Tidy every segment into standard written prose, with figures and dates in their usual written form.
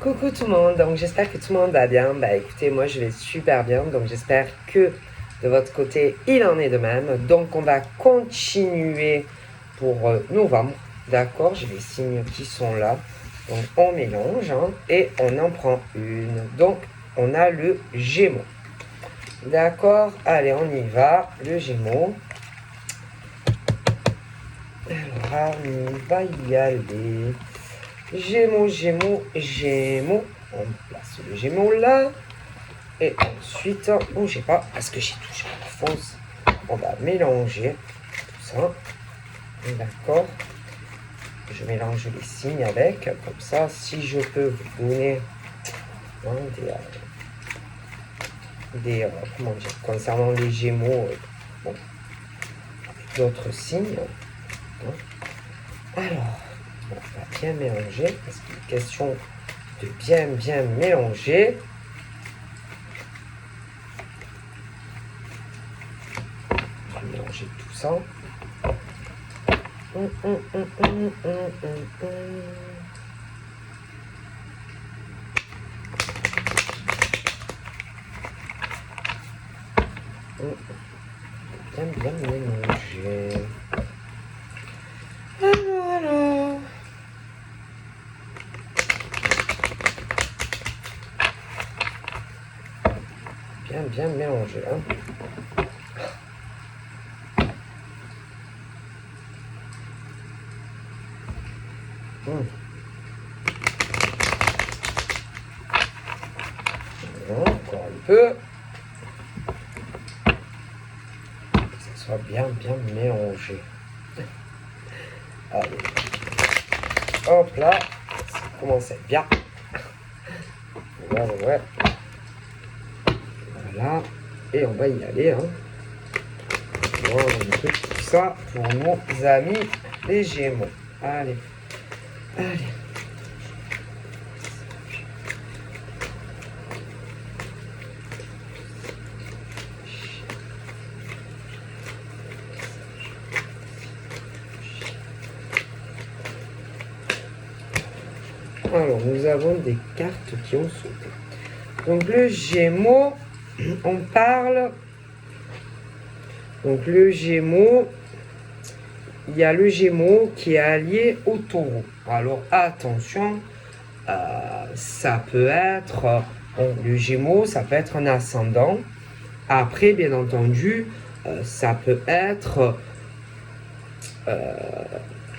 Coucou tout le monde, donc j'espère que tout le monde va bien. Bah écoutez, moi je vais super bien, donc j'espère que de votre côté il en est de même. Donc on va continuer pour novembre, d'accord? J'ai les signes qui sont là, donc on mélange et on en prend une. Donc on a le Gémeaux, d'accord? Allez, on y va, le Gémeaux. Alors on va y aller. Gémeaux, Gémeaux, Gémeaux. On place le Gémeaux là. Et ensuite, bougez pas, parce que j'ai touché la fausse. On va mélanger tout ça. D'accord. Je mélange les signes avec. Comme ça, si je peux vous donner comment dire, concernant les Gémeaux, bon, avec d'autres signes. Alors, on va bien mélanger, parce qu'il est question de bien mélanger. On va mélanger tout ça. Bien mélanger. Alors. Bien mélanger. Encore un peu. Que ça soit bien mélangé. Allez. Hop là. Ça commence à être bien. Ouais. Voilà. Et on va y aller. On fait tout ça pour nos amis les Gémeaux. Allez. Alors, nous avons des cartes qui ont sauté. Donc, le Gémeaux, on parle. Donc, le Gémeaux, il y a le Gémeaux qui est allié au Taureau. Alors, attention, ça peut être. Le Gémeaux, ça peut être un ascendant. Après, bien entendu, ça peut être un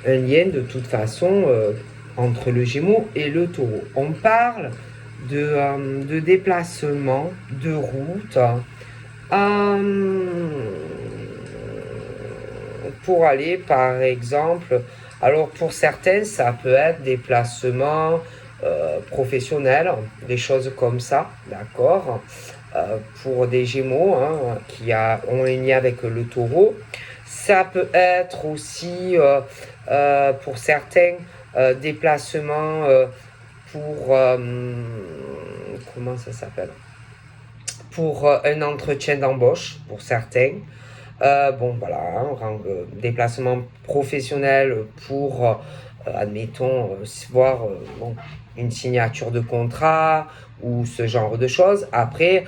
lien de toute façon entre le Gémeaux et le Taureau. On parle de déplacement, de route, pour aller par exemple, alors pour certains ça peut être déplacement professionnel, des choses comme ça, d'accord, pour des Gémeaux qui ont un lien avec le Taureau. Ça peut être aussi pour certains déplacements pour comment ça s'appelle, pour un entretien d'embauche pour certains. Bon voilà, déplacement professionnel pour admettons voir une signature de contrat ou ce genre de choses. Après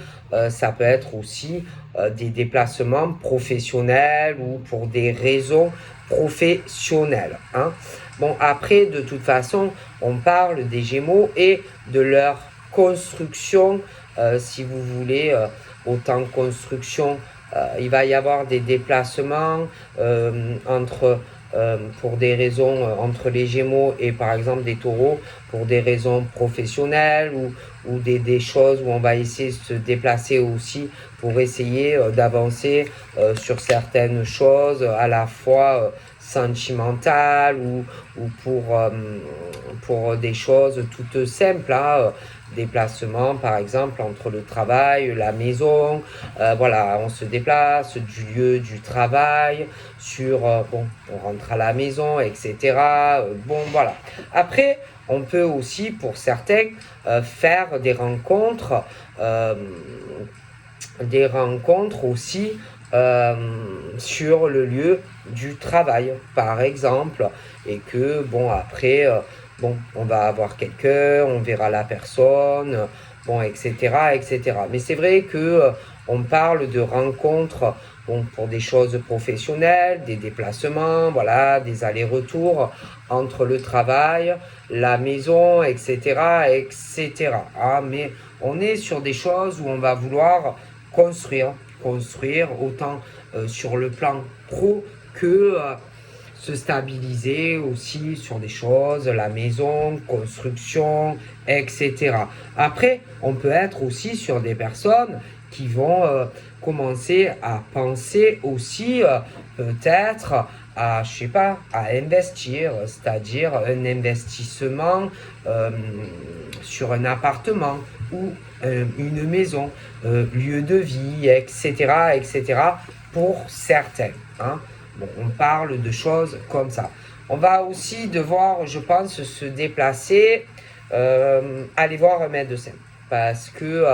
ça peut être aussi des déplacements professionnels ou pour des raisons professionnelles. Bon, après, de toute façon, on parle des Gémeaux et de leur construction, si vous voulez, autant construction, il va y avoir des déplacements pour des raisons entre les Gémeaux et par exemple des Taureaux, pour des raisons professionnelles ou des choses où on va essayer de se déplacer aussi pour essayer d'avancer sur certaines choses à la fois sentimentales ou pour des choses toutes simples, déplacement par exemple entre le travail, la maison, voilà, on se déplace du lieu du travail sur, on rentre à la maison, etc. Bon, voilà. Après, on peut aussi, pour certains, faire des rencontres aussi sur le lieu du travail, par exemple, et que, bon, après, bon, on va avoir quelqu'un, on verra la personne, bon, etc., etc. Mais c'est vrai que on parle de rencontres, bon, pour des choses professionnelles, des déplacements, voilà, des allers-retours entre le travail, la maison, etc., etc. Ah, mais on est sur des choses où on va vouloir construire autant sur le plan pro que se stabiliser aussi sur des choses, la maison, construction, etc. Après, on peut être aussi sur des personnes qui vont commencer à penser aussi peut-être à, je sais pas, à investir, c'est-à-dire un investissement euh, sur un appartement ou une maison, lieu de vie, etc., etc., pour certains. Hein. Bon, on parle de choses comme ça. On va aussi devoir, je pense, se déplacer, aller voir un médecin. Parce que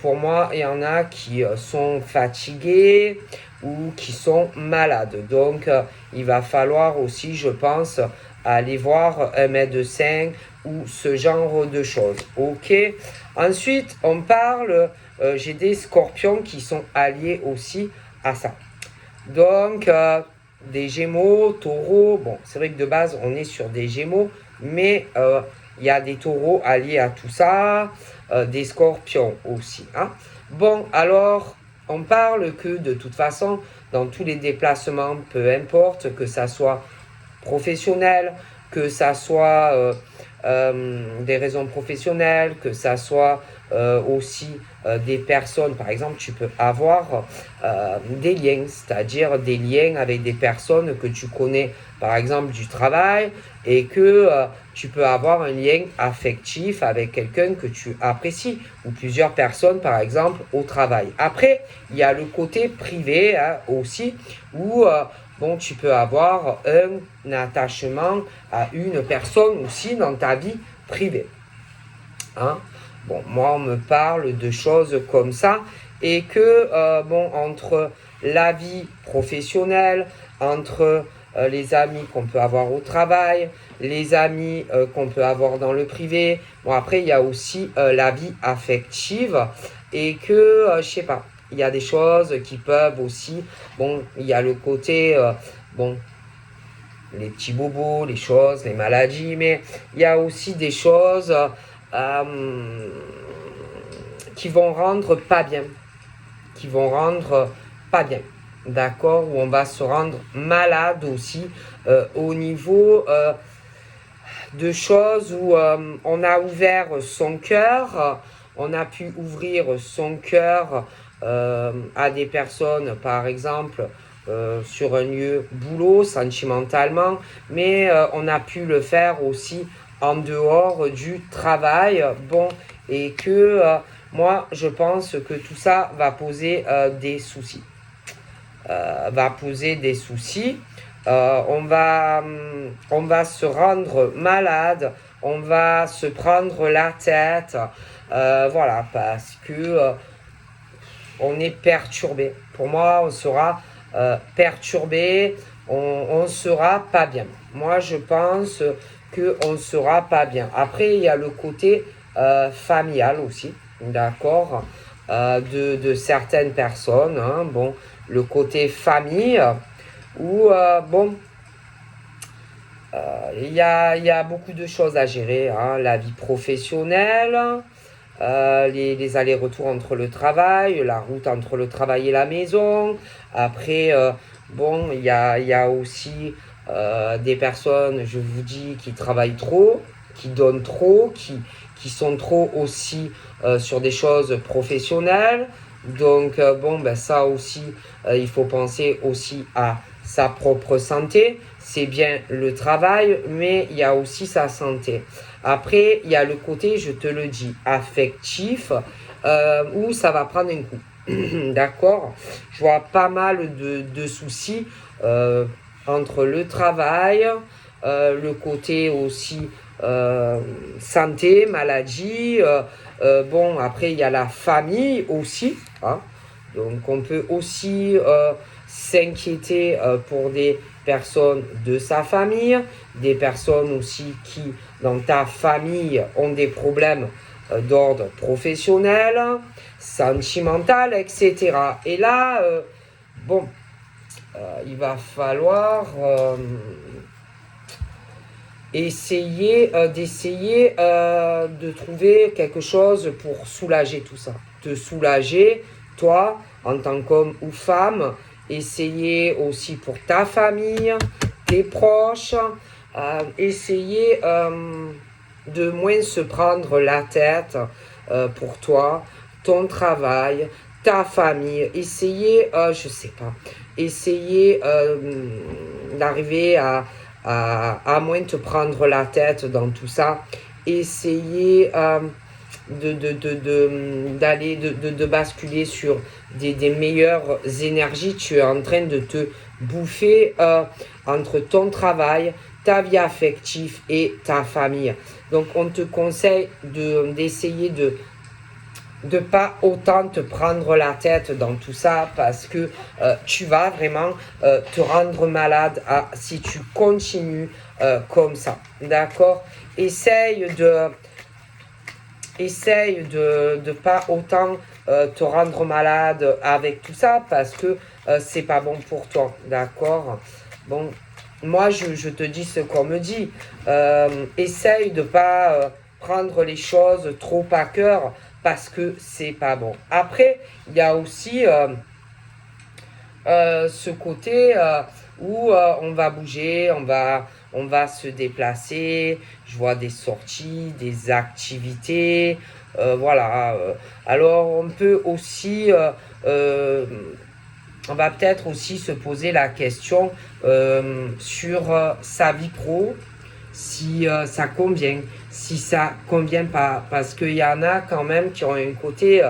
pour moi, il y en a qui sont fatigués ou qui sont malades. Donc, il va falloir aussi, je pense, aller voir un médecin ou ce genre de choses. Ok. Ensuite, on parle, j'ai des scorpions qui sont alliés aussi à ça. Donc, des Gémeaux, Taureaux. Bon, c'est vrai que de base, on est sur des Gémeaux, mais il y a des Taureaux alliés à tout ça, des Scorpions aussi. Hein. Bon, alors, on parle que de toute façon, dans tous les déplacements, peu importe que ça soit professionnel, que ça soit des raisons professionnelles, que ça soit aussi des personnes, par exemple, tu peux avoir des liens, c'est-à-dire des liens avec des personnes que tu connais, par exemple, du travail, et que tu peux avoir un lien affectif avec quelqu'un que tu apprécies, ou plusieurs personnes, par exemple, au travail. Après, il y a le côté privé hein, aussi, où bon, tu peux avoir un attachement à une personne aussi dans ta vie privée. Hein? Bon, moi, on me parle de choses comme ça et que, bon, entre la vie professionnelle, entre les amis qu'on peut avoir au travail, les amis qu'on peut avoir dans le privé, bon, après, il y a aussi la vie affective et que, je sais pas, il y a des choses qui peuvent aussi, bon, il y a le côté, bon, les petits bobos, les choses, les maladies, mais il y a aussi des choses qui vont rendre pas bien, qui vont rendre pas bien, d'accord, où on va se rendre malade aussi au niveau de choses où on a ouvert son cœur, on a pu ouvrir son cœur à des personnes, par exemple, sur un lieu boulot, sentimentalement, mais on a pu le faire aussi en dehors du travail. Bon, et que moi, je pense que tout ça va poser des soucis. Va poser des soucis. On va se rendre malade, on va se prendre la tête, voilà, parce que on est perturbé. Pour moi, on sera perturbé, on sera pas bien. Moi, je pense qu'on sera pas bien. Après, il y a le côté familial aussi, d'accord, de certaines personnes. Hein, bon, le côté famille, où, bon, il y a beaucoup de choses à gérer. Hein, la vie professionnelle, les allers-retours entre le travail, la route entre le travail et la maison. Après, bon, il y a aussi des personnes, je vous dis, qui travaillent trop, qui donnent trop, qui sont trop aussi sur des choses professionnelles. Donc, bon, ben ça aussi, il faut penser aussi à sa propre santé. C'est bien le travail, mais il y a aussi sa santé. Après, il y a le côté, je te le dis, affectif, où ça va prendre un coup. D'accord. Je vois pas mal de soucis entre le travail, le côté aussi santé, maladie. Bon, après, il y a la famille aussi. Hein. Donc, on peut aussi s'inquiéter pour des personnes de sa famille, des personnes aussi qui, dans ta famille, ont des problèmes d'ordre professionnel, sentimental, etc. Et là, bon, il va falloir essayer d'essayer de trouver quelque chose pour soulager tout ça. Te soulager, toi, en tant qu'homme ou femme, essayer aussi pour ta famille, tes proches, essayer de moins se prendre la tête pour toi, ton travail, ta famille, essayer, je sais pas, essayer d'arriver à moins te prendre la tête dans tout ça, essayer de basculer sur des meilleures énergies. Tu es en train de te bouffer entre ton travail, ta vie affective et ta famille. Donc on te conseille d'essayer de pas autant te prendre la tête dans tout ça parce que tu vas vraiment te rendre malade si tu continues comme ça. D'accord? Essaye de pas autant te rendre malade avec tout ça parce que c'est pas bon pour toi. D'accord? Bon, moi je te dis ce qu'on me dit. Essaye de pas prendre les choses trop à cœur parce que c'est pas bon. Après, il y a aussi ce côté où on va bouger, on va se déplacer. Je vois des sorties, des activités. Voilà. Alors, on peut aussi, on va peut-être aussi se poser la question sur sa vie pro, si ça convient, si ça convient pas, parce qu'il y en a quand même qui ont un côté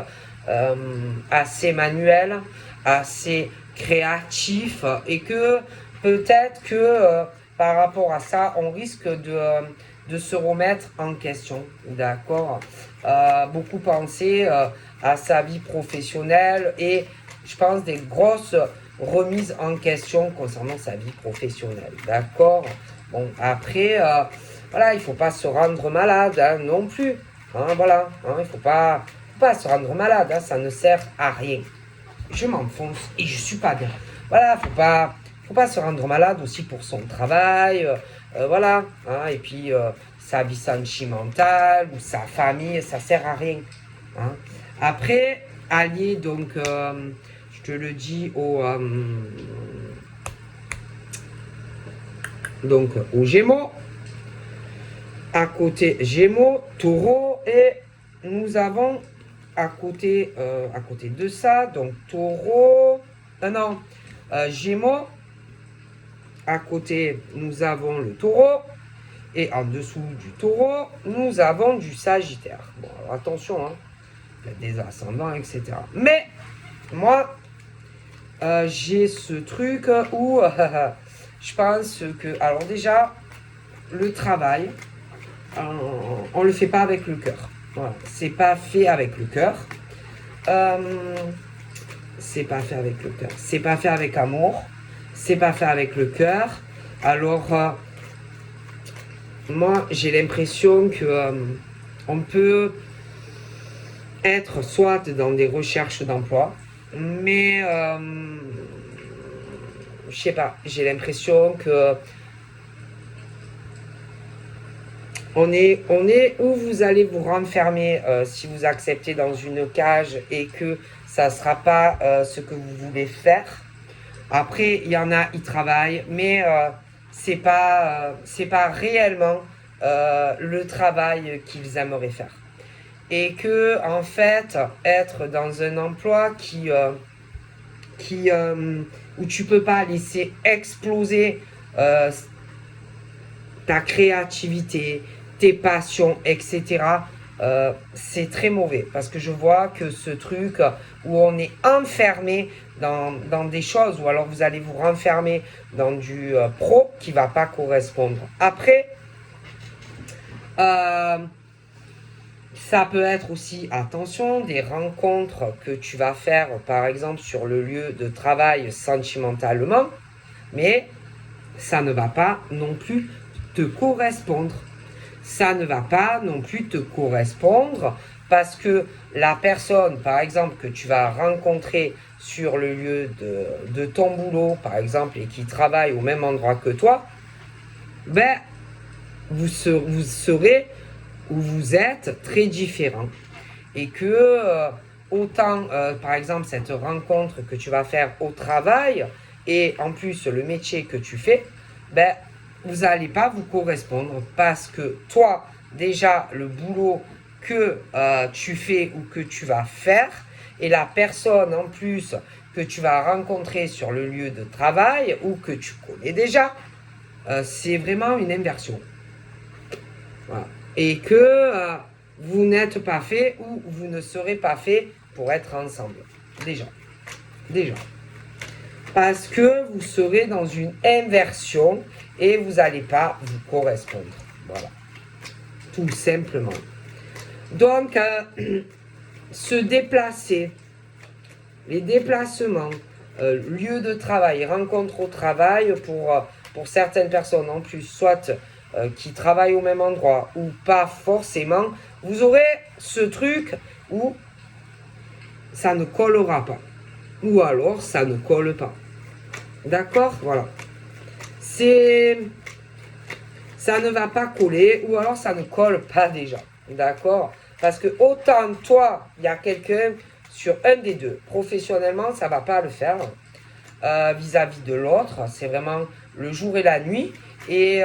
assez manuel, assez créatif, et que peut-être que par rapport à ça, on risque de se remettre en question, d'accord. Beaucoup penser à sa vie professionnelle et je pense des grosses remises en question concernant sa vie professionnelle, d'accord. Bon, après, voilà, il ne faut pas se rendre malade hein, non plus. Hein, voilà, hein, il ne faut pas se rendre malade, hein, ça ne sert à rien. Je m'enfonce et je suis pas bien. Voilà, faut pas se rendre malade aussi pour son travail, voilà. Hein, et puis, sa vie sentimentale ou sa famille, ça sert à rien. Hein. Après, allié, donc, je te le dis, donc, aux Gémeaux. À côté Gémeaux, Taureau et nous avons à côté de ça, donc Taureau, non, Gémeaux, à côté nous avons le Taureau et en dessous du Taureau, nous avons du Sagittaire. Bon, alors attention, hein, il y a des ascendants, etc. Mais moi, j'ai ce truc où je pense que, alors déjà, le travail, on le fait pas avec le cœur. Voilà. C'est pas fait avec le cœur. C'est pas fait avec le cœur. C'est pas fait avec amour. C'est pas fait avec le cœur. Alors, moi, j'ai l'impression que on peut être soit dans des recherches d'emploi, mais je sais pas. J'ai l'impression que on est où vous allez vous renfermer si vous acceptez dans une cage et que ça ne sera pas ce que vous voulez faire. Après, il y en a, ils travaillent, mais c'est pas réellement le travail qu'ils aimeraient faire. Et que, en fait, être dans un emploi où tu peux pas laisser exploser ta créativité, tes passions, etc. C'est très mauvais parce que je vois que ce truc où on est enfermé dans des choses ou alors vous allez vous renfermer dans du pro qui va pas correspondre. Après, ça peut être aussi, attention, des rencontres que tu vas faire par exemple sur le lieu de travail sentimentalement, mais ça ne va pas non plus te correspondre. Ça ne va pas non plus te correspondre parce que la personne, par exemple, que tu vas rencontrer sur le lieu de ton boulot, par exemple, et qui travaille au même endroit que toi, ben, vous serez ou vous êtes très différents. Et que autant, par exemple, cette rencontre que tu vas faire au travail et en plus le métier que tu fais, ben, vous n'allez pas vous correspondre parce que toi, déjà, le boulot que tu fais ou que tu vas faire et la personne en plus que tu vas rencontrer sur le lieu de travail ou que tu connais déjà, c'est vraiment une inversion. Voilà. Et que vous n'êtes pas fait ou vous ne serez pas fait pour être ensemble. Déjà. Parce que vous serez dans une inversion et vous n'allez pas vous correspondre. Voilà. Tout simplement. Donc, se déplacer, les déplacements, lieu de travail, rencontre au travail pour certaines personnes en plus, soit qui travaillent au même endroit ou pas forcément, vous aurez ce truc où ça ne collera pas. Ou alors ça ne colle pas. D'accord? Voilà. Ça ne va pas coller ou alors ça ne colle pas déjà. D'accord? Parce que autant toi, il y a quelqu'un sur un des deux. Professionnellement, ça ne va pas le faire. Vis-à-vis de l'autre, c'est vraiment le jour et la nuit. Et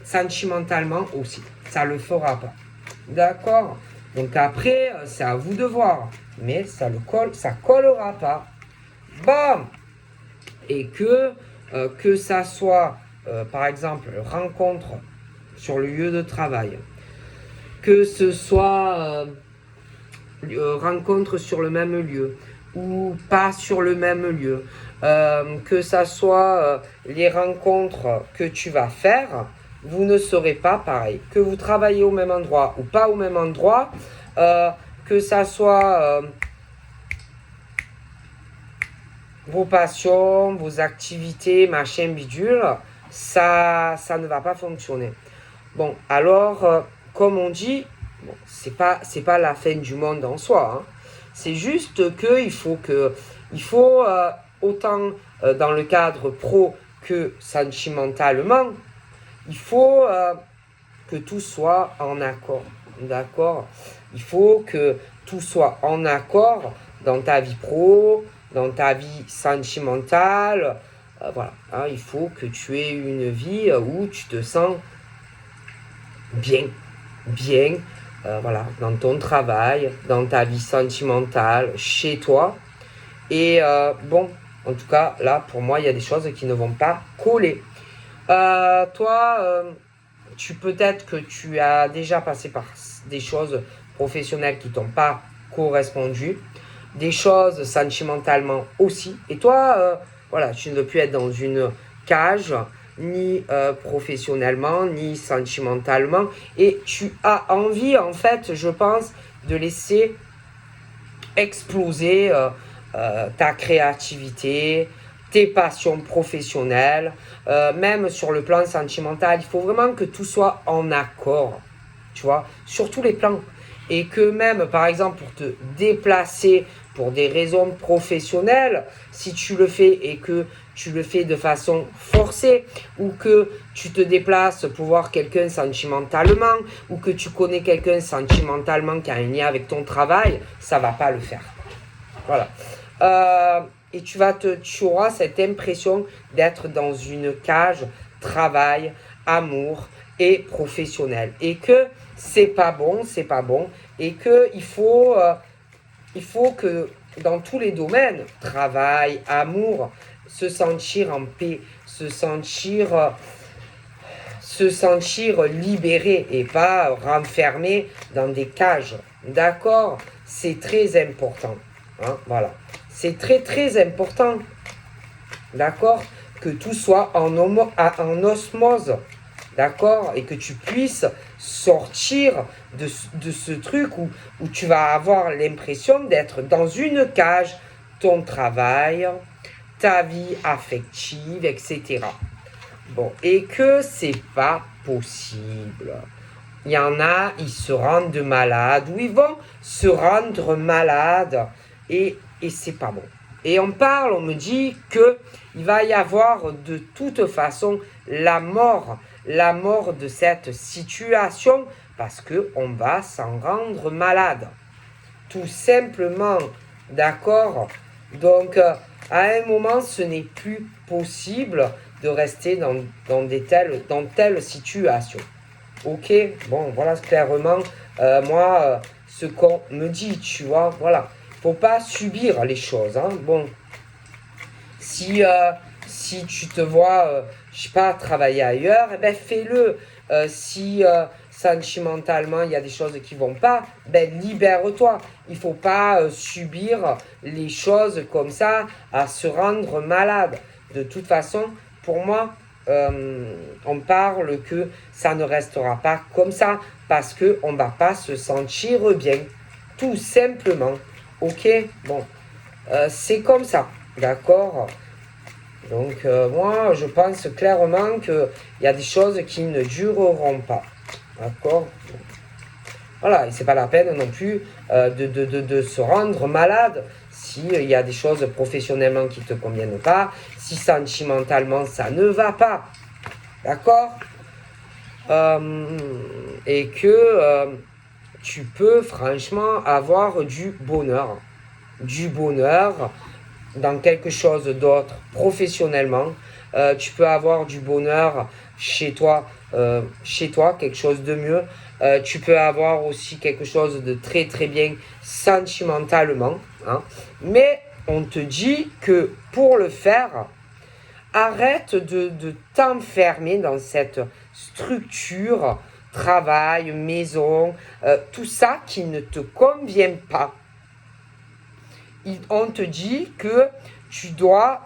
sentimentalement aussi. Ça ne le fera pas. D'accord? Donc après, c'est à vous de voir. Mais ça collera pas. Bon! Et que ça soit, par exemple, rencontre sur le lieu de travail, que ce soit rencontre sur le même lieu ou pas sur le même lieu, que ça soit les rencontres que tu vas faire, vous ne serez pas pareil. Que vous travaillez au même endroit ou pas au même endroit, que ça soit vos passions, vos activités, machin bidule, ça ne va pas fonctionner. Bon, alors, comme on dit, bon, c'est pas la fin du monde en soi. Hein. C'est juste qu'il faut autant dans le cadre pro que sentimentalement, il faut que tout soit en accord. D'accord? Il faut que tout soit en accord dans ta vie pro, dans ta vie sentimentale. Voilà. Hein, il faut que tu aies une vie où tu te sens bien. Voilà, dans ton travail, dans ta vie sentimentale, chez toi. Et bon, en tout cas, là, pour moi, il y a des choses qui ne vont pas coller. Toi, peut-être que tu as déjà passé par des choses professionnelles qui t'ont pas correspondu, des choses sentimentalement aussi. Et toi, voilà, tu ne veux plus être dans une cage, ni professionnellement, ni sentimentalement. Et tu as envie, en fait, je pense, de laisser exploser ta créativité, tes passions professionnelles, même sur le plan sentimental. Il faut vraiment que tout soit en accord, tu vois, sur tous les plans. Et que même, par exemple, pour te déplacer pour des raisons professionnelles, si tu le fais et que tu le fais de façon forcée, ou que tu te déplaces pour voir quelqu'un sentimentalement, ou que tu connais quelqu'un sentimentalement qui a un lien avec ton travail, ça ne va pas le faire. Voilà. Et tu auras cette impression d'être dans une cage travail, amour et professionnel. Et que c'est pas bon. Et que il faut que dans tous les domaines, travail, amour, se sentir en paix, se sentir libéré et pas renfermé dans des cages. D'accord? C'est très important. Hein, voilà. C'est très très important. D'accord? Que tout soit en osmose. D'accord? Et que tu puisses sortir de ce truc où tu vas avoir l'impression d'être dans une cage, ton travail, ta vie affective, etc. Bon, et que c'est pas possible. Il y en a, ils se rendent malades, ou ils vont se rendre malades, et c'est pas bon. Et on parle, on me dit que il va y avoir de toute façon la mort de cette situation, parce que on va s'en rendre malade. Tout simplement, d'accord? Donc, à un moment, ce n'est plus possible de rester dans telles situations. Ok, bon, voilà clairement, moi, ce qu'on me dit, tu vois, voilà. Faut pas subir les choses, hein. Bon, si, si tu te vois, je sais pas, travailler ailleurs, eh ben fais-le. Si sentimentalement il y a des choses qui vont pas, ben libère-toi. Il faut pas subir les choses comme ça, à se rendre malade. De toute façon, pour moi, on parle que ça ne restera pas comme ça parce que on va pas se sentir bien, tout simplement. Ok, bon, c'est comme ça, d'accord. Donc moi, je pense clairement qu'il y a des choses qui ne dureront pas. D'accord. Voilà, et c'est pas la peine non plus de se rendre malade s'il y a des choses professionnellement qui ne te conviennent pas, si sentimentalement ça ne va pas. D'accord. Et que tu peux franchement avoir du bonheur. Du bonheur dans quelque chose d'autre professionnellement. Tu peux avoir du bonheur chez toi, quelque chose de mieux. Tu peux avoir aussi quelque chose de très très bien sentimentalement. Hein. Mais on te dit que pour le faire, arrête de t'enfermer dans cette structure, travail, maison, tout ça qui ne te convient pas. On te dit que tu dois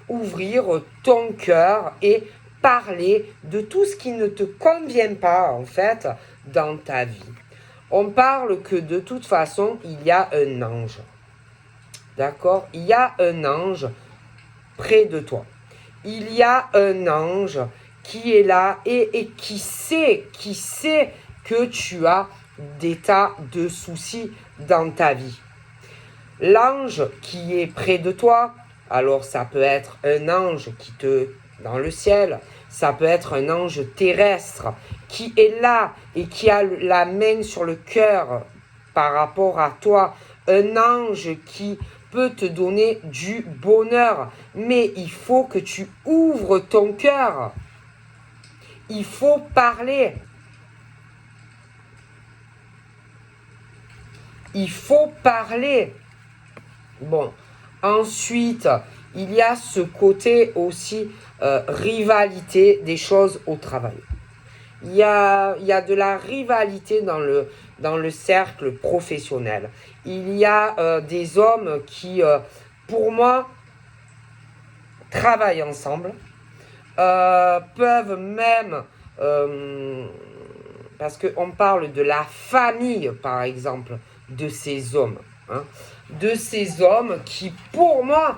ouvrir ton cœur et parler de tout ce qui ne te convient pas en fait dans ta vie. On parle que de toute façon il y a un ange. D'accord? Il y a un ange près de toi. Il y a un ange qui est là et qui sait que tu as des tas de soucis dans ta vie. L'ange qui est près de toi, alors ça peut être un ange dans le ciel, ça peut être un ange terrestre qui est là et qui a la main sur le cœur par rapport à toi, un ange qui peut te donner du bonheur, mais il faut que tu ouvres ton cœur. Il faut parler. Il faut parler. Bon, ensuite, il y a ce côté aussi rivalité des choses au travail. Il y a de la rivalité dans le cercle professionnel. Il y a des hommes qui, pour moi, travaillent ensemble, peuvent même, parce qu'on parle de la famille, par exemple, de ces hommes. Hein, de ces hommes qui, pour moi,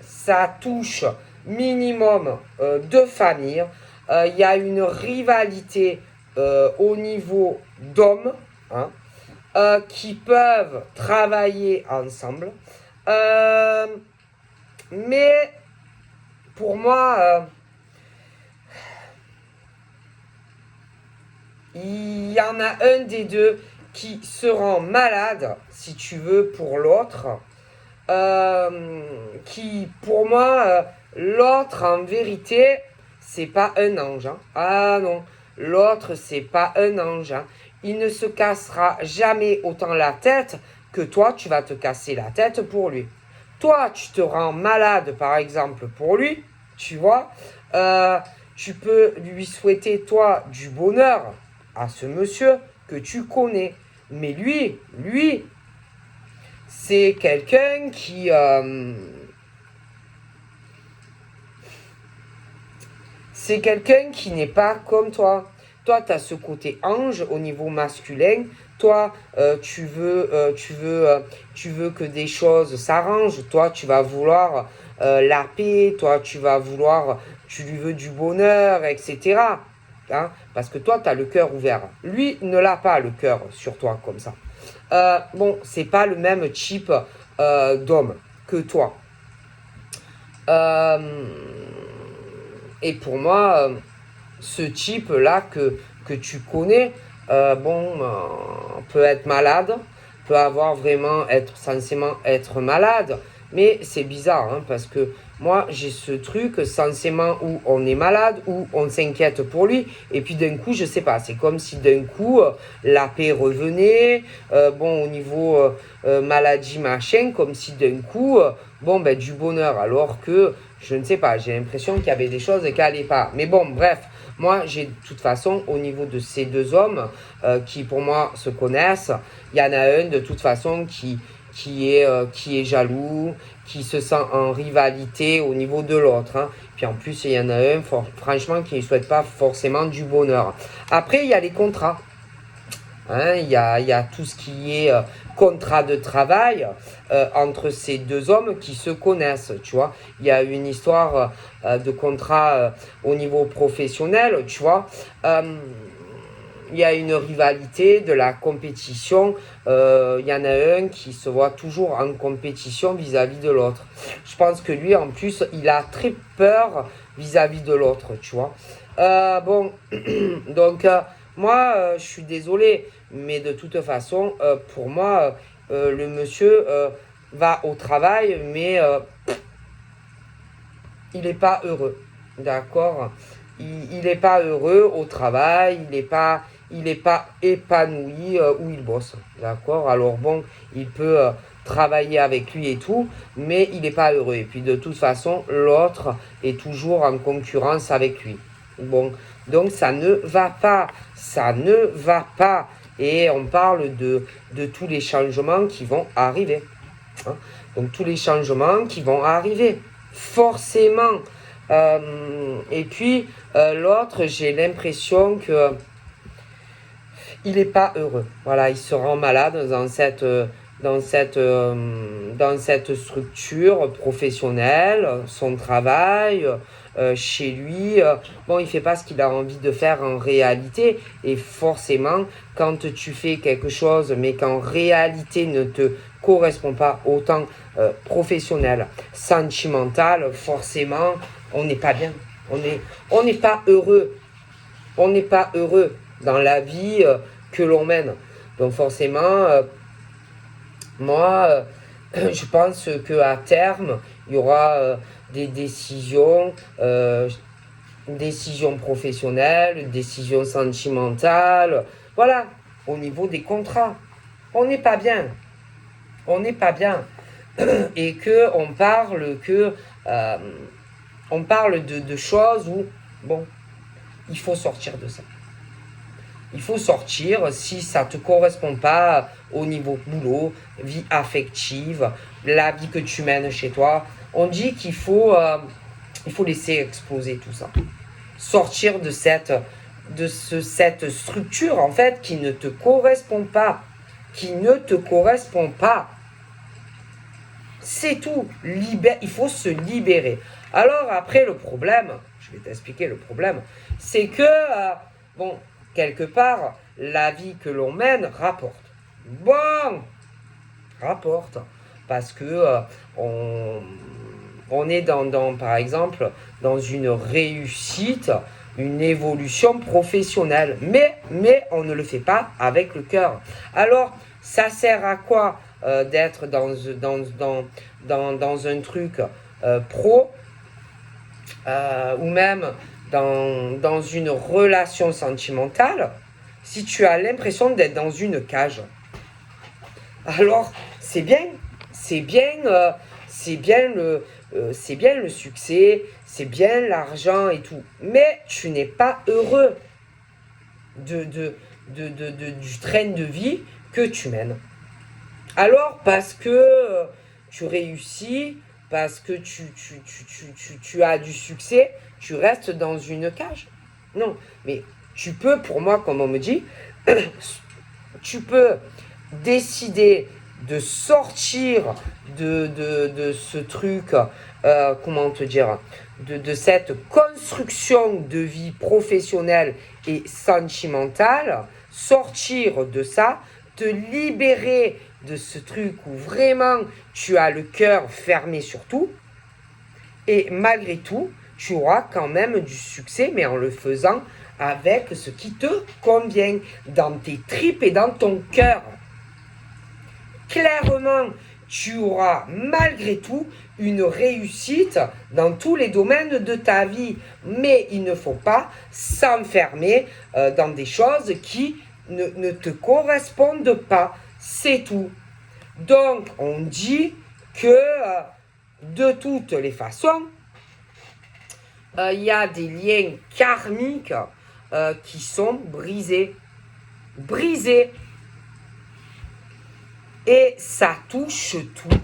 ça touche minimum de famille. Il y a une rivalité au niveau d'hommes hein, qui peuvent travailler ensemble. Mais pour moi, il y en a un des deux qui se rend malade, si tu veux, pour l'autre. Qui, pour moi, l'autre, en vérité, c'est pas un ange. Hein. Ah non, l'autre, c'est pas un ange. Hein. Il ne se cassera jamais autant la tête que toi, tu vas te casser la tête pour lui. Toi, tu te rends malade, par exemple, pour lui, tu vois. Tu peux lui souhaiter, toi, du bonheur à ce monsieur que tu connais. Mais lui, c'est quelqu'un qui... c'est quelqu'un qui n'est pas comme toi. Toi, tu as ce côté ange au niveau masculin. Toi, tu veux que des choses s'arrangent. Toi, tu vas vouloir la paix, toi, tu vas vouloir, tu lui veux du bonheur, etc. Hein, parce que toi, tu as le cœur ouvert. Lui ne l'a pas, le cœur sur toi, comme ça. Bon, c'est pas le même type d'homme que toi. Euh, et pour moi, ce type-là que tu connais, peut être malade, peut avoir vraiment être censément être malade, mais c'est bizarre parce que moi j'ai ce truc censément où on est malade, où on s'inquiète pour lui, et puis d'un coup je sais pas, c'est comme si d'un coup la paix revenait, au niveau maladie machin, comme si d'un coup du bonheur, alors que je ne sais pas, j'ai l'impression qu'il y avait des choses qui n'allaient pas. Mais bon, bref, moi, j'ai de toute façon, au niveau de ces deux hommes qui, pour moi, se connaissent, il y en a un de toute façon qui est jaloux, qui se sent en rivalité au niveau de l'autre. Hein. Puis en plus, il y en a un, franchement, qui ne souhaite pas forcément du bonheur. Après, il y a les contrats. Hein, il y a tout ce qui est contrat de travail entre ces deux hommes qui se connaissent, tu vois. Il y a une histoire de contrat au niveau professionnel, tu vois. Il y a une rivalité, de la compétition. Il y en a un qui se voit toujours en compétition vis-à-vis de l'autre. Je pense que lui, en plus, il a très peur vis-à-vis de l'autre, tu vois. Donc, moi, je suis désolé, mais de toute façon, pour moi, le monsieur va au travail, mais il n'est pas heureux, d'accord? Il n'est pas heureux au travail, il est pas épanoui où il bosse, d'accord? Alors bon, il peut travailler avec lui et tout, mais il n'est pas heureux. Et puis de toute façon, l'autre est toujours en concurrence avec lui. Bon, donc ça ne va pas, ça ne va pas. Et on parle de tous les changements qui vont arriver. Hein. Donc tous les changements qui vont arriver, forcément. Et puis l'autre, j'ai l'impression que il n'est pas heureux. Voilà, il se rend malade dans cette structure professionnelle, son travail, chez lui. Il ne fait pas ce qu'il a envie de faire en réalité. Et forcément, quand tu fais quelque chose, mais qu'en réalité ne te correspond pas autant professionnel, sentimental, forcément, on n'est pas bien. On n'est pas heureux. On n'est pas heureux dans la vie que l'on mène. Donc forcément, moi, je pense qu'à terme, il y aura des décisions professionnelles, décisions sentimentales, voilà, au niveau des contrats. On n'est pas bien. On n'est pas bien. Et on parle de choses où, il faut sortir de ça. Il faut sortir si ça ne te correspond pas au niveau boulot, vie affective, la vie que tu mènes chez toi. On dit qu'il faut laisser exploser tout ça. Sortir de cette structure, en fait, qui ne te correspond pas. Qui ne te correspond pas. C'est tout. Il faut se libérer. Alors après, le problème, je vais t'expliquer le problème, c'est que, quelque part, la vie que l'on mène rapporte. Rapporte. Parce que on est par exemple, dans une réussite, une évolution professionnelle. Mais on ne le fait pas avec le cœur. Alors, ça sert à quoi d'être dans un truc pro ou même dans une relation sentimentale si tu as l'impression d'être dans une cage? Alors, c'est bien le succès, c'est bien l'argent et tout, mais tu n'es pas heureux du train de vie que tu mènes. Alors, parce que tu réussis, parce que tu as du succès, tu restes dans une cage? Non, mais tu peux, pour moi, comme on me dit, tu peux décider de sortir de ce truc, comment te dire, de cette construction de vie professionnelle et sentimentale, sortir de ça, te libérer de ce truc où vraiment tu as le cœur fermé sur tout, et malgré tout, tu auras quand même du succès, mais en le faisant avec ce qui te convient, dans tes tripes et dans ton cœur. Clairement, tu auras malgré tout une réussite dans tous les domaines de ta vie. Mais il ne faut pas s'enfermer dans des choses qui ne te correspondent pas. C'est tout. Donc, on dit que de toutes les façons, il y a des liens karmiques qui sont brisés. Brisés. Et ça touche tout.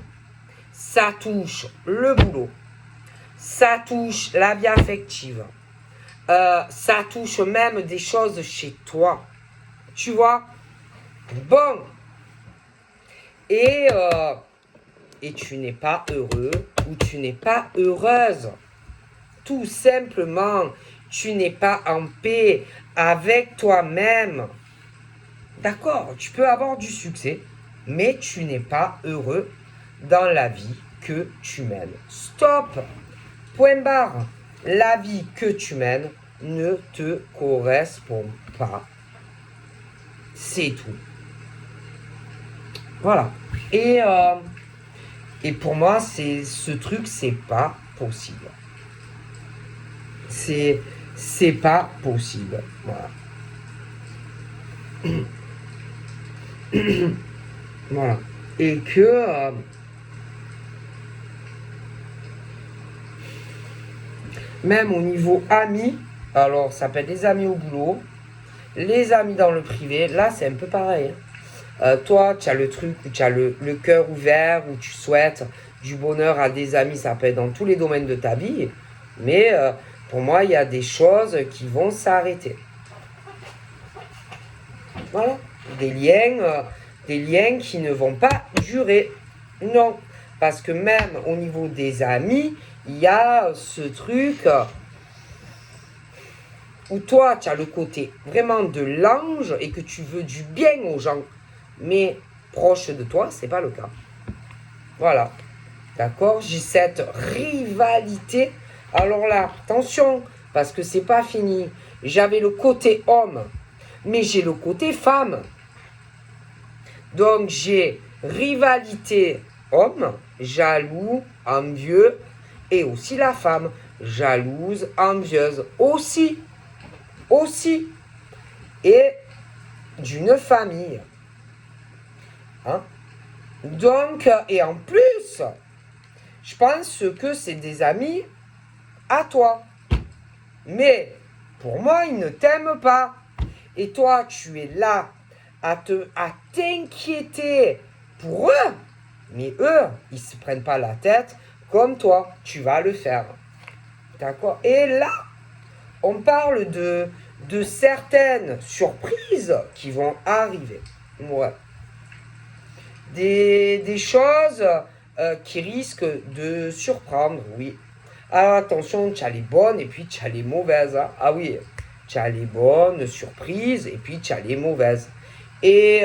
Ça touche le boulot. Ça touche la vie affective. Ça touche même des choses chez toi. Tu vois? Bon. Et tu n'es pas heureux ou tu n'es pas heureuse. Tout simplement, tu n'es pas en paix avec toi-même. D'accord, tu peux avoir du succès, mais tu n'es pas heureux dans la vie que tu mènes. Stop. Point barre. La vie que tu mènes ne te correspond pas. C'est tout. Voilà. Et pour moi, ce truc, c'est pas possible. C'est pas possible. Voilà. Voilà. Et que même au niveau amis, alors ça peut être des amis au boulot, les amis dans le privé, là c'est un peu pareil. Toi, tu as le truc où tu as le cœur ouvert, où tu souhaites du bonheur à des amis, ça peut être dans tous les domaines de ta vie, mais pour moi, il y a des choses qui vont s'arrêter. Voilà, des liens qui ne vont pas durer. Non, parce que même au niveau des amis, il y a ce truc où toi, tu as le côté vraiment de l'ange et que tu veux du bien aux gens. Mais proche de toi, c'est pas le cas. Voilà. D'accord? J'ai cette rivalité. Alors là, attention, parce que c'est pas fini. J'avais le côté homme, mais j'ai le côté femme. Donc j'ai rivalité homme, jaloux, envieux, et aussi la femme, jalouse, envieuse, aussi. Et d'une famille. Hein? Donc, et en plus, je pense que c'est des amis à toi. Mais pour moi, ils ne t'aiment pas. Et toi, tu es là à t'inquiéter pour eux. Mais eux, ils ne se prennent pas la tête comme toi. Tu vas le faire. D'accord? Et là, on parle de certaines surprises qui vont arriver. Ouais. Des choses qui risquent de surprendre, oui. Alors attention, tu as les bonnes et puis tu as les mauvaises. Hein. Ah oui, tu as les bonnes surprises et puis tu as les mauvaises. Et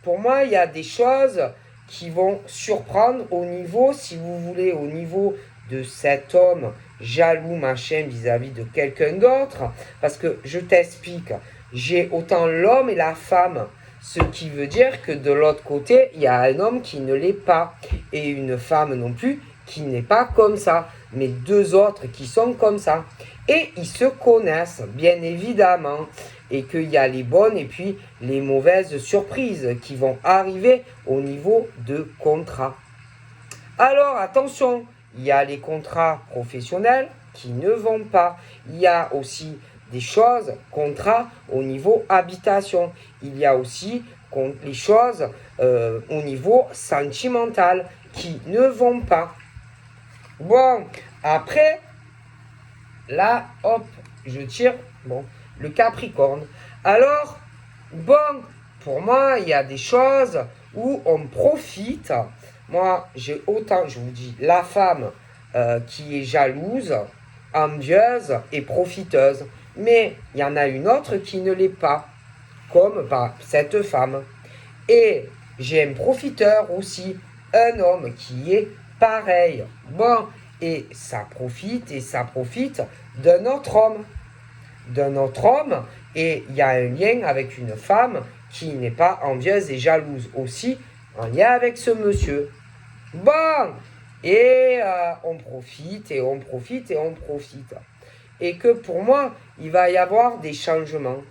pour moi, il y a des choses qui vont surprendre au niveau, si vous voulez, au niveau de cet homme jaloux, machin, vis-à-vis de quelqu'un d'autre. Parce que je t'explique, j'ai autant l'homme et la femme. Ce qui veut dire que de l'autre côté, il y a un homme qui ne l'est pas. Et une femme non plus qui n'est pas comme ça. Mais deux autres qui sont comme ça. Et ils se connaissent, bien évidemment. Et qu'il y a les bonnes et puis les mauvaises surprises qui vont arriver au niveau de contrat. Alors attention, il y a les contrats professionnels qui ne vont pas. Il y a aussi des choses, contrats au niveau habitation. Il y a aussi les choses au niveau sentimental qui ne vont pas. Bon, après, là, hop, je tire, bon, le Capricorne. Alors, bon, pour moi, il y a des choses où on profite. Moi, j'ai autant, je vous dis, la femme qui est jalouse, envieuse et profiteuse. Mais il y en a une autre qui ne l'est pas, comme cette femme. Et j'ai un profiteur aussi, un homme qui est pareil. Bon, et ça profite d'un autre homme. D'un autre homme, et il y a un lien avec une femme qui n'est pas envieuse et jalouse aussi, en lien avec ce monsieur. Bon, et on profite, et on profite, et on profite. Et que pour moi, il va y avoir des changements,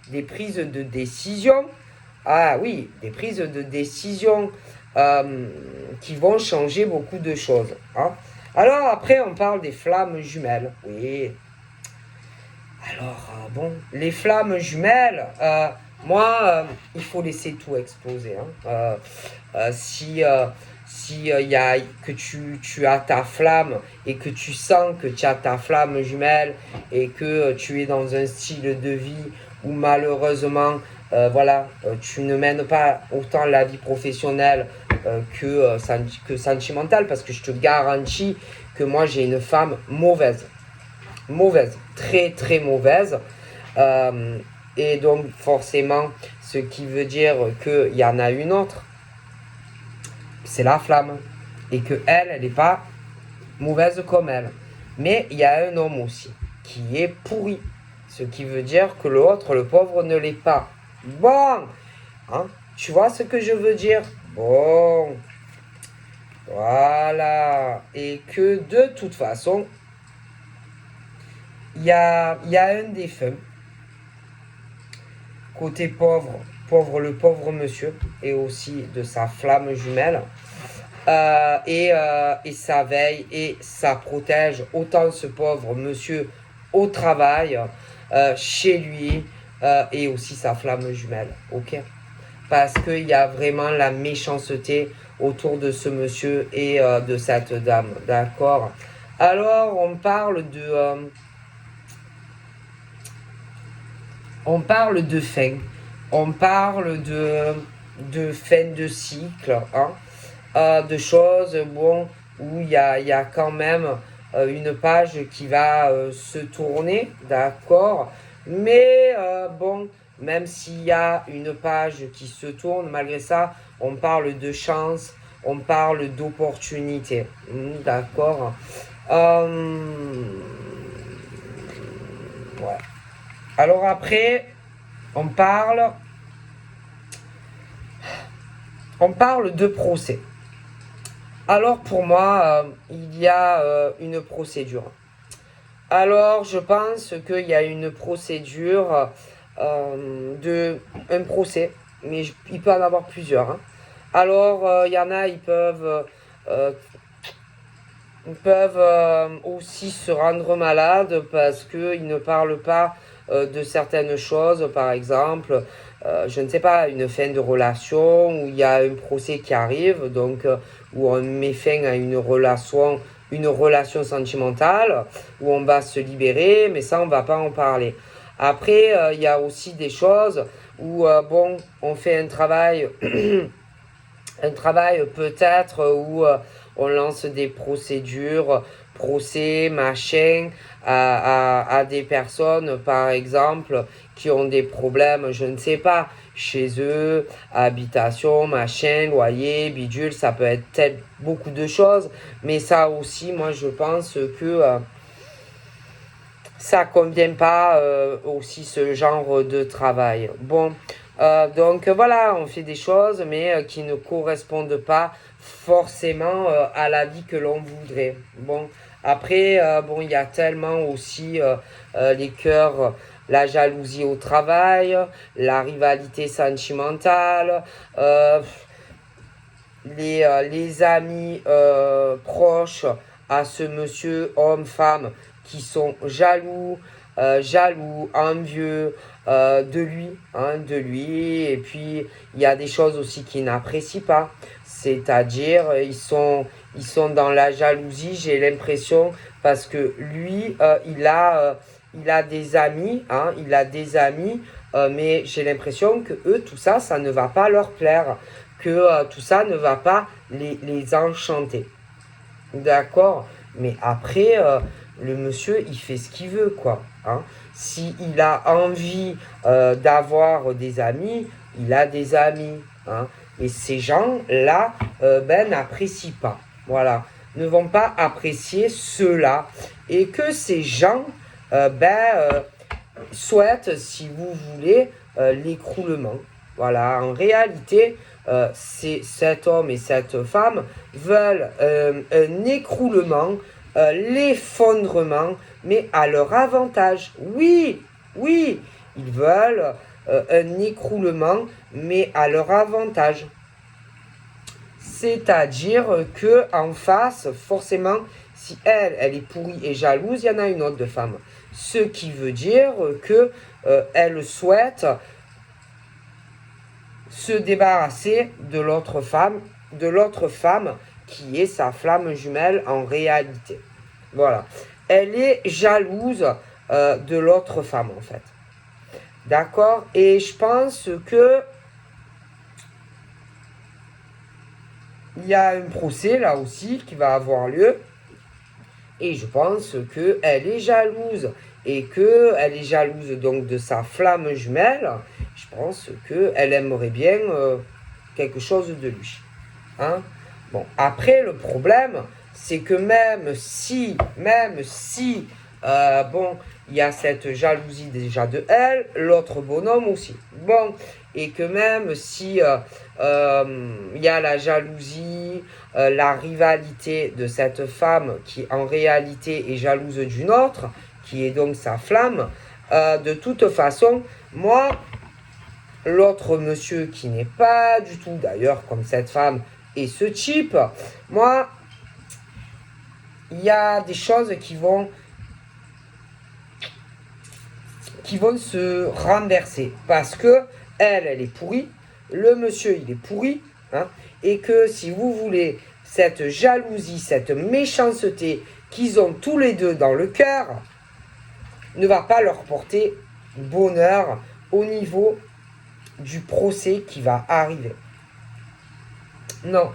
des prises de décision. Ah oui, des prises de décision qui vont changer beaucoup de choses. Hein. Alors après, on parle des flammes jumelles. Oui. Alors, bon, les flammes jumelles, moi, il faut laisser tout exploser. Hein. Si y a, que tu as ta flamme et que tu sens que tu as ta flamme jumelle et que tu es dans un style de vie où malheureusement, voilà, tu ne mènes pas autant la vie professionnelle que sentimentale, parce que je te garantis que moi j'ai une femme mauvaise. Mauvaise, très très mauvaise. Et donc forcément, ce qui veut dire qu'il y en a une autre, c'est la flamme. Et que elle n'est pas mauvaise comme elle. Mais il y a un homme aussi qui est pourri. Ce qui veut dire que l'autre, le pauvre, ne l'est pas. Bon, hein, tu vois ce que je veux dire? Bon, voilà. Et que de toute façon, il y a un défunt, côté pauvre, le pauvre monsieur, et aussi de sa flamme jumelle, et ça veille et ça protège autant ce pauvre monsieur au travail, chez lui, et aussi sa flamme jumelle, ok? Parce qu'il y a vraiment la méchanceté autour de ce monsieur et de cette dame, d'accord? Alors, on parle de fin, on parle de fin de cycle, hein, de choses, bon, où il y a quand même une page qui va se tourner, d'accord, mais bon, même s'il y a une page qui se tourne, malgré ça, on parle de chance, on parle d'opportunité, d'accord. Ouais. Alors après, on parle de procès. Alors pour moi, il y a une procédure. Alors je pense qu'il y a une procédure un procès, mais il peut en avoir plusieurs. Hein. Alors il y en a, ils peuvent aussi se rendre malades parce qu'ils ne parlent pas de certaines choses, par exemple, je ne sais pas, une fin de relation où il y a un procès qui arrive, donc où on met fin à une relation sentimentale, où on va se libérer, mais ça on va pas en parler. Après, il y a aussi des choses où bon, on fait un travail, un travail peut-être où on lance des procédures, procès, machin, à des personnes, par exemple, qui ont des problèmes, je ne sais pas, chez eux, habitation, machin, loyer, bidule, ça peut être peut-être beaucoup de choses, mais ça aussi, moi, je pense que ça convient pas aussi ce genre de travail. Bon, donc voilà, on fait des choses, mais qui ne correspondent pas forcément à la vie que l'on voudrait. Bon, après, bon, il y a tellement aussi les cœurs, la jalousie au travail, la rivalité sentimentale, les amis proches à ce monsieur, homme, femme, qui sont jaloux, envieux de lui. Et puis, il y a des choses aussi qu'ils n'apprécient pas. C'est-à-dire, ils sont dans la jalousie, j'ai l'impression, parce que lui, il a des amis, hein, mais j'ai l'impression que eux, tout ça, ça ne va pas leur plaire. que tout ça ne va pas les enchanter. D'accord? Mais après, le monsieur, il fait ce qu'il veut, quoi. Hein. S'il a envie d'avoir des amis, il a des amis. Hein. Et ces gens-là, n'apprécient pas. Voilà. Ne vont pas apprécier ceux-là. Et que ces gens, souhaitent, si vous voulez, l'écroulement. Voilà. En réalité, cet homme et cette femme veulent un écroulement, l'effondrement, mais à leur avantage. Oui, oui, ils veulent un écroulement, mais à leur avantage. C'est-à-dire que en face, forcément, si elle est pourrie et jalouse, il y en a une autre de femme. Ce qui veut dire que elle souhaite se débarrasser de l'autre femme qui est sa flamme jumelle en réalité. Voilà. Elle est jalouse de l'autre femme en fait. D'accord? Et je pense que il y a un procès là aussi qui va avoir lieu. Et je pense qu'elle est jalouse. Et qu'elle est jalouse donc de sa flamme jumelle. Je pense qu'elle aimerait bien quelque chose de lui. Hein? Bon, après, le problème, c'est que même si il y a cette jalousie déjà de elle, l'autre bonhomme aussi. Bon, et que même si il y a la jalousie, la rivalité de cette femme qui en réalité est jalouse d'une autre, qui est donc sa flamme, de toute façon, moi, l'autre monsieur qui n'est pas du tout d'ailleurs comme cette femme et ce type, moi, il y a des choses qui vont se renverser parce que elle est pourrie, le monsieur il est pourri, hein, et que si vous voulez cette jalousie, cette méchanceté qu'ils ont tous les deux dans le cœur, ne va pas leur porter bonheur au niveau du procès qui va arriver. Non,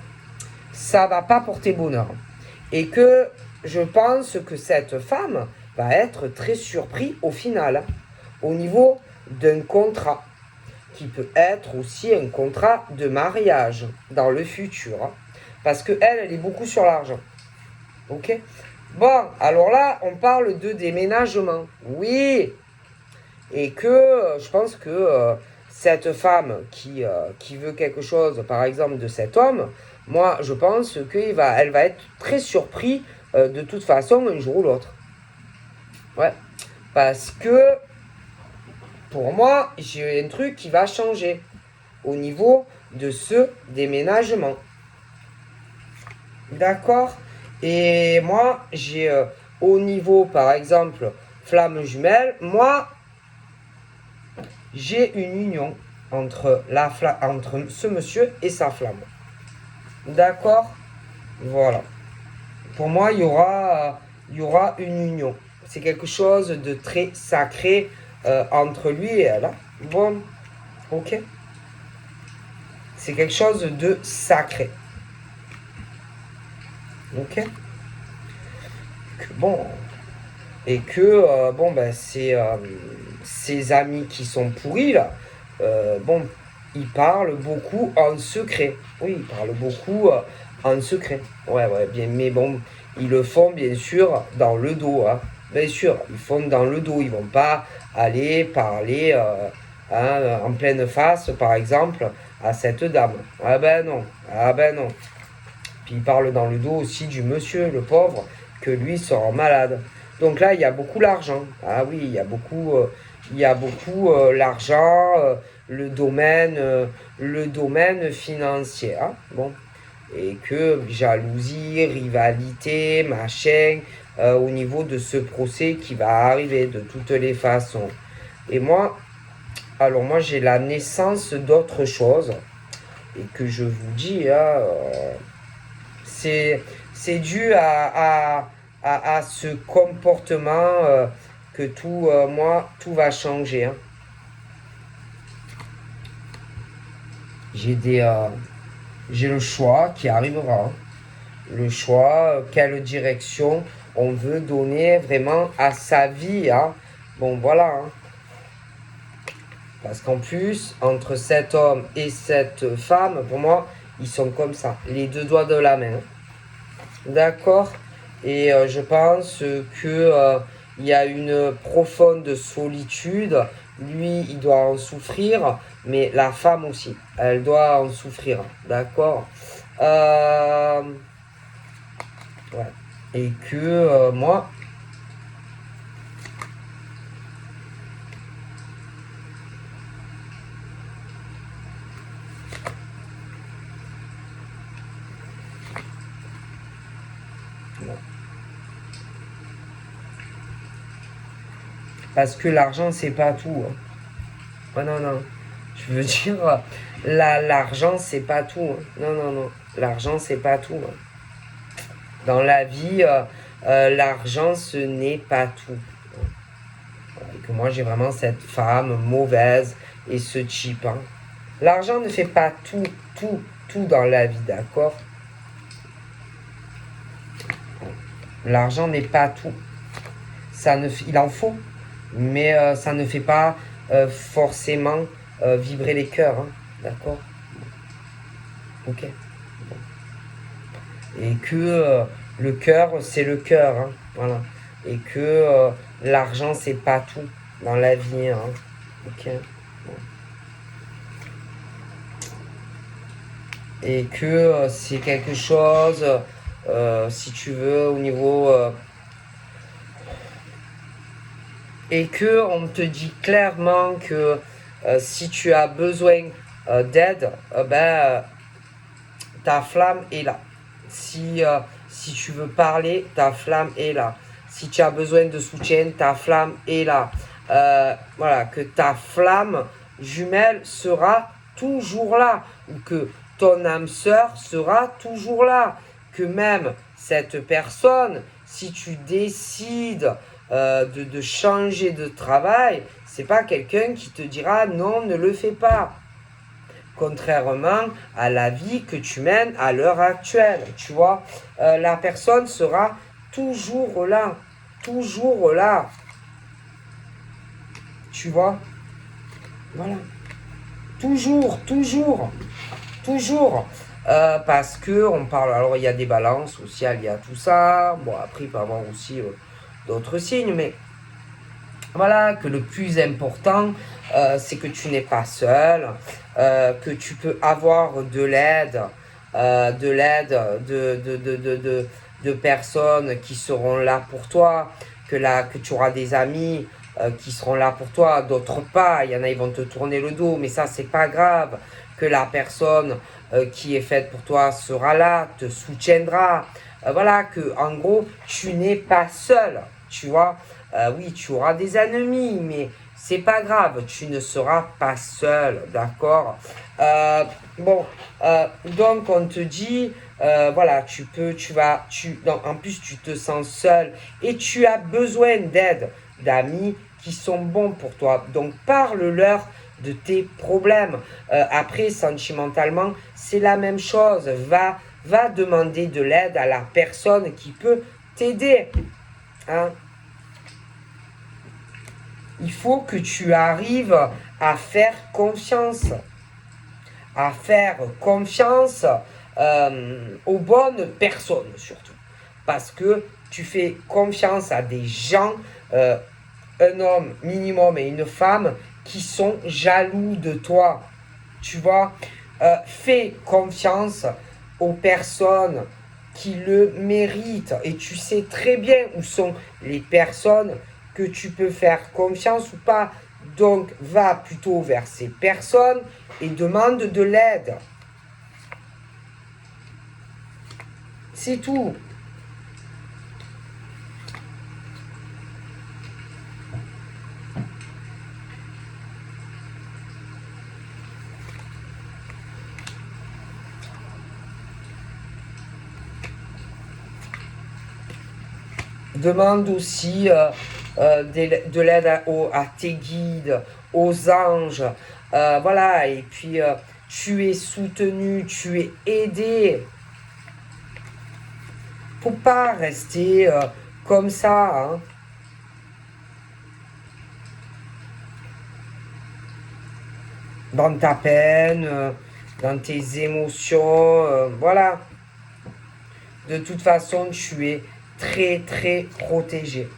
ça va pas porter bonheur. Et que je pense que cette femme va être très surprise au final, au niveau d'un contrat, qui peut être aussi un contrat de mariage dans le futur. Parce que elle est beaucoup sur l'argent. Ok? Bon, alors là, on parle de déménagement. Oui. Et que je pense que cette femme qui veut quelque chose, par exemple, de cet homme, moi, je pense qu'elle va être très surprise de toute façon un jour ou l'autre. Ouais. Parce que, pour moi, j'ai un truc qui va changer au niveau de ce déménagement. D'accord? Et moi, j'ai au niveau, par exemple, flamme jumelle, moi, j'ai une union entre ce monsieur et sa flamme. D'accord? Voilà. Pour moi, il y aura une union. C'est quelque chose de très sacré entre lui et elle. Hein. Bon, ok. C'est quelque chose de sacré. Ok? Bon. Et que, ces amis qui sont pourris, là, ils parlent beaucoup en secret. Oui, ils parlent beaucoup en secret. Ouais, bien, mais bon, ils le font bien sûr dans le dos. Hein. Bien sûr, ils font dans le dos. Ils vont pas aller parler en pleine face, par exemple, à cette dame. Ah ben non, ah ben non. Puis ils parlent dans le dos aussi du monsieur, le pauvre, que lui sera malade. Donc là, il y a beaucoup l'argent. Ah oui, il y a beaucoup l'argent, le domaine financier. Hein. Bon. Et que jalousie, rivalité, machin, au niveau de ce procès qui va arriver de toutes les façons. Et moi, j'ai la naissance d'autre chose. Et que je vous dis, hein, c'est dû à ce comportement que tout va changer. Hein. J'ai des j'ai le choix qui arrivera. Le choix, quelle direction on veut donner vraiment à sa vie. Hein. Bon, voilà. Hein. Parce qu'en plus, entre cet homme et cette femme, pour moi, ils sont comme ça, les deux doigts de la main. D'accord. Et je pense que il y a une profonde solitude. Lui, il doit en souffrir, mais la femme aussi, elle doit en souffrir. D'accord. Ouais. Et que moi, parce que l'argent, c'est pas tout. Hein. Oh, non, non. Je veux dire, l'argent, c'est pas tout. Hein. Non, non, non. L'argent, c'est pas tout. Hein. Dans la vie, l'argent, ce n'est pas tout. Et que moi, j'ai vraiment cette femme mauvaise et ce type. Hein. L'argent ne fait pas tout, tout, tout dans la vie, d'accord? L'argent n'est pas tout. Il en faut, mais ça ne fait pas forcément vibrer les cœurs, hein, d'accord? Ok. Et que le cœur, c'est le cœur, hein, voilà. Et que l'argent, c'est pas tout dans la vie, hein, ok? Et que c'est quelque chose, si tu veux, au niveau et que on te dit clairement que si tu as besoin d'aide, ta flamme est là. Si tu veux parler, ta flamme est là. Si tu as besoin de soutien, ta flamme est là. Voilà, que ta flamme jumelle sera toujours là. Ou que ton âme sœur sera toujours là. Que même cette personne, si tu décides de changer de travail, c'est pas quelqu'un qui te dira non, ne le fais pas. Contrairement à la vie que tu mènes à l'heure actuelle, tu vois, la personne sera toujours là, toujours là, tu vois, voilà, toujours, toujours, toujours. Parce que on parle, alors il y a des balances sociales, il y a tout ça. Bon, après, il peut y avoir aussi d'autres signes, mais voilà, que le plus important, c'est que tu n'es pas seul, que tu peux avoir de l'aide, de personnes qui seront là pour toi, que tu auras des amis qui seront là pour toi, d'autres pas, il y en a, ils vont te tourner le dos, mais ça, c'est pas grave, que la personne qui est faite pour toi sera là, te soutiendra, voilà, que en gros, tu n'es pas seul, tu vois. Oui, tu auras des ennemis, mais c'est pas grave, tu ne seras pas seul, d'accord. Bon, donc on te dit, voilà, donc, en plus tu te sens seul et tu as besoin d'aide, d'amis qui sont bons pour toi. Donc parle-leur de tes problèmes. Après, sentimentalement, c'est la même chose. Va demander de l'aide à la personne qui peut t'aider. Hein. Il faut que tu arrives à faire confiance. À faire confiance aux bonnes personnes surtout. Parce que tu fais confiance à des gens, un homme minimum et une femme, qui sont jaloux de toi. Tu vois, fais confiance aux personnes qui le méritent. Et tu sais très bien où sont les personnes que tu peux faire confiance ou pas. Donc, va plutôt vers ces personnes et demande de l'aide. C'est tout. Demande aussi de l'aide à tes guides, aux anges. Voilà, et puis tu es soutenu, tu es aidé. Faut pas rester comme ça, hein. Dans ta peine, dans tes émotions, voilà. De toute façon, tu es très très protégé.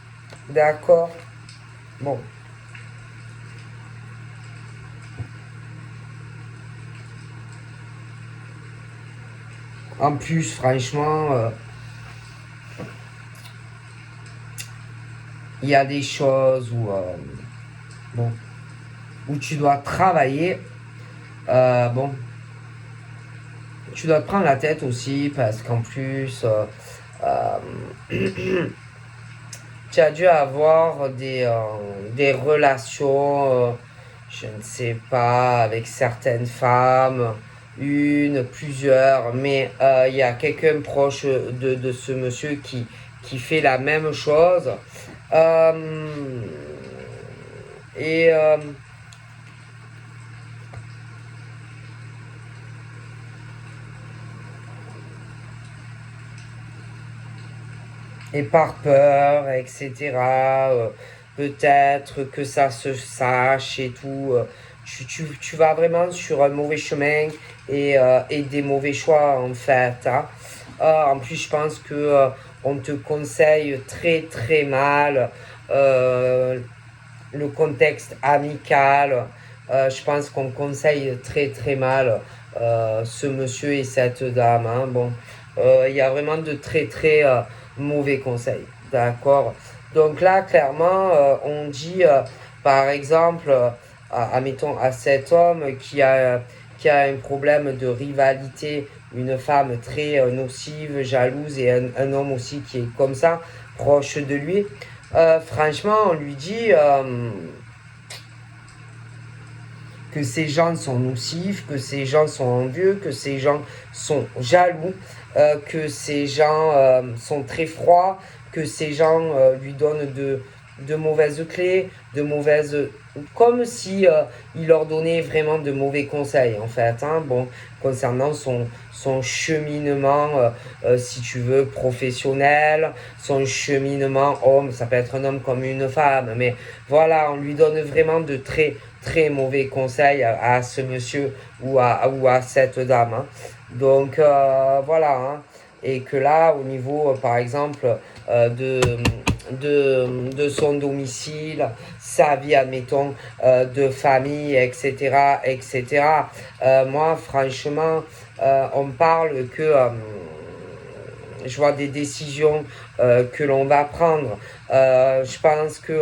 D'accord? Bon. En plus, franchement, il y a des choses bon, où tu dois travailler. Bon, tu dois te prendre la tête aussi parce qu'en plus, tu as dû avoir des relations, je ne sais pas, avec certaines femmes, une, plusieurs, mais il y a quelqu'un proche de ce monsieur qui fait la même chose. Euh, et et par peur, etc. Peut-être que ça se sache et tout. Tu vas vraiment sur un mauvais chemin et des mauvais choix en fait, hein. En plus, je pense que on te conseille très très mal le contexte amical. Je pense qu'on conseille très très mal ce monsieur et cette dame, hein. Bon, il y a vraiment de très très mauvais conseils. D'accord? Donc là, clairement, on dit, par exemple, admettons, à cet homme qui a un problème de rivalité, une femme très nocive, jalouse, et un homme aussi qui est comme ça, proche de lui. Franchement, on lui dit que ces gens sont nocifs, que ces gens sont envieux, que ces gens sont jaloux, que ces gens sont très froids, que ces gens lui donnent de mauvaises clés, de mauvaises... Comme si il leur donnait vraiment de mauvais conseils, en fait, hein, bon, concernant son cheminement, si tu veux, professionnel, son cheminement homme, ça peut être un homme comme une femme, mais voilà, on lui donne vraiment de très très mauvais conseils à ce monsieur ou à cette dame, hein. Donc voilà, hein. Et que là, au niveau, par exemple, de son domicile, sa vie, admettons, de famille, etc., etc. Moi, franchement, on parle que je vois des décisions que l'on va prendre. Je pense que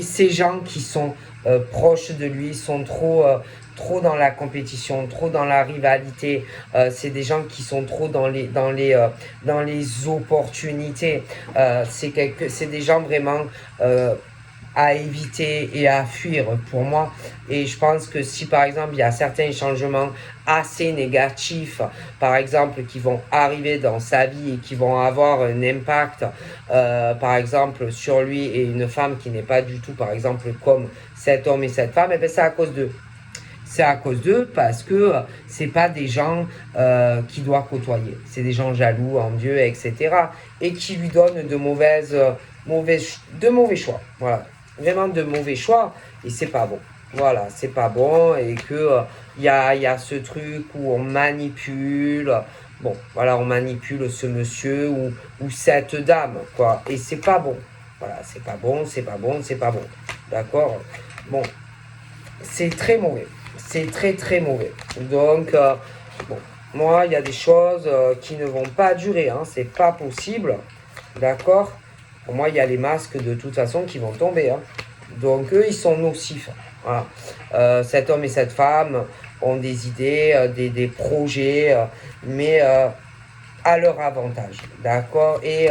ces gens qui sont proches de lui sont trop dans la compétition, trop dans la rivalité. C'est des gens qui sont trop dans les opportunités. C'est des gens vraiment à éviter et à fuir pour moi. Et je pense que si par exemple il y a certains changements assez négatifs, par exemple, qui vont arriver dans sa vie et qui vont avoir un impact, par exemple, sur lui et une femme qui n'est pas du tout, par exemple, comme cet homme et cette femme, et bien c'est à cause d'eux. C'est à cause d'eux parce que c'est pas des gens qu'il doit côtoyer. C'est des gens jaloux, envieux, etc. Et qui lui donnent de mauvais choix. Voilà, vraiment de mauvais choix et c'est pas bon. Voilà, c'est pas bon et que y a ce truc où on manipule. Bon, voilà, on manipule ce monsieur ou cette dame, quoi. Et c'est pas bon. Voilà, c'est pas bon, c'est pas bon, c'est pas bon. D'accord? Bon, c'est très mauvais. C'est très très mauvais. Donc, bon, moi, il y a des choses qui ne vont pas durer, hein. C'est pas possible. D'accord? Pour moi, il y a les masques de toute façon qui vont tomber, hein. Donc, eux, ils sont nocifs. Voilà. Cet homme et cette femme ont des idées, des projets, mais à leur avantage. D'accord? Et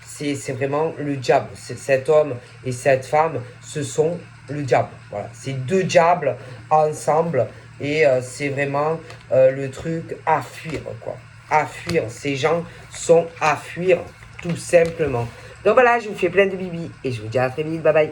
c'est vraiment le diable. Cet homme et cette femme, ce sont le diable. Voilà. C'est deux diables ensemble. Et c'est vraiment le truc à fuir, quoi. À fuir. Ces gens sont à fuir, tout simplement. Donc voilà, je vous fais plein de bibi et je vous dis à très vite. Bye bye.